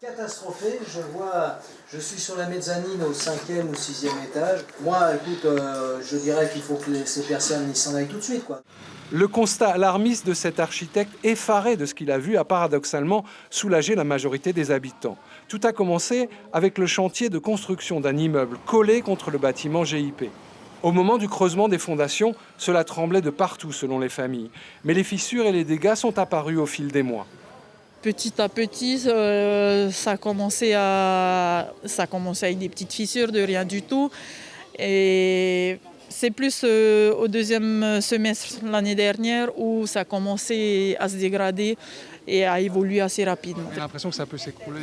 Catastrophé, je suis sur la mezzanine au 5e ou 6e étage. Moi, écoute, je dirais qu'il faut que ces personnes ils s'en aillent tout de suite, quoi. Le constat alarmiste de cet architecte, effaré de ce qu'il a vu, a paradoxalement soulagé la majorité des habitants. Tout a commencé avec le chantier de construction d'un immeuble collé contre le bâtiment GIP. Au moment du creusement des fondations, cela tremblait de partout selon les familles. Mais les fissures et les dégâts sont apparus au fil des mois. Petit à petit, ça a commencé avec des petites fissures de rien du tout. Et c'est plus au deuxième semestre l'année dernière où ça a commencé à se dégrader et à évoluer assez rapidement. J'ai l'impression que ça peut s'écrouler.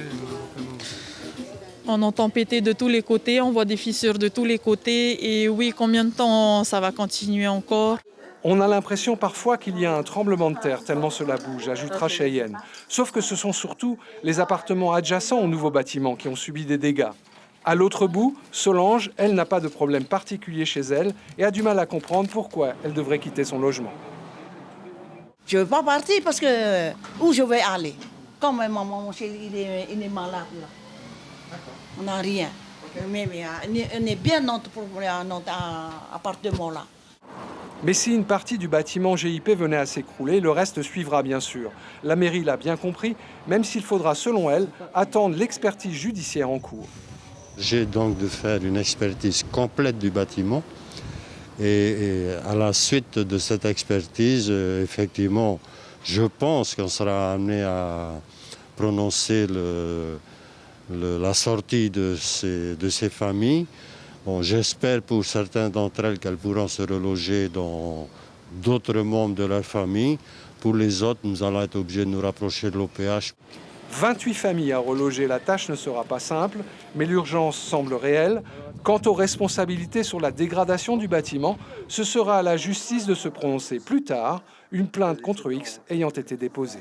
On entend péter de tous les côtés, on voit des fissures de tous les côtés. Et oui, combien de temps ça va continuer encore ? On a l'impression parfois qu'il y a un tremblement de terre, tellement cela bouge, ajoutera Cheyenne. Sauf que ce sont surtout les appartements adjacents au nouveau bâtiment qui ont subi des dégâts. À l'autre bout, Solange, elle n'a pas de problème particulier chez elle et a du mal à comprendre pourquoi elle devrait quitter son logement. Je ne veux pas partir parce que où je vais aller. Comme maman, mon chéri, il est malade là. On n'a rien. Mais on est bien dans notre appartement là. Mais si une partie du bâtiment GIP venait à s'écrouler, le reste suivra bien sûr. La mairie l'a bien compris, même s'il faudra, selon elle, attendre l'expertise judiciaire en cours. J'ai donc de faire une expertise complète du bâtiment. Et à la suite de cette expertise, effectivement, je pense qu'on sera amené à prononcer la sortie de ces familles. Bon, j'espère pour certains d'entre elles qu'elles pourront se reloger dans d'autres membres de leur famille. Pour les autres, nous allons être obligés de nous rapprocher de l'OPH. 28 familles à reloger, la tâche ne sera pas simple, mais l'urgence semble réelle. Quant aux responsabilités sur la dégradation du bâtiment, ce sera à la justice de se prononcer plus tard, une plainte contre X ayant été déposée.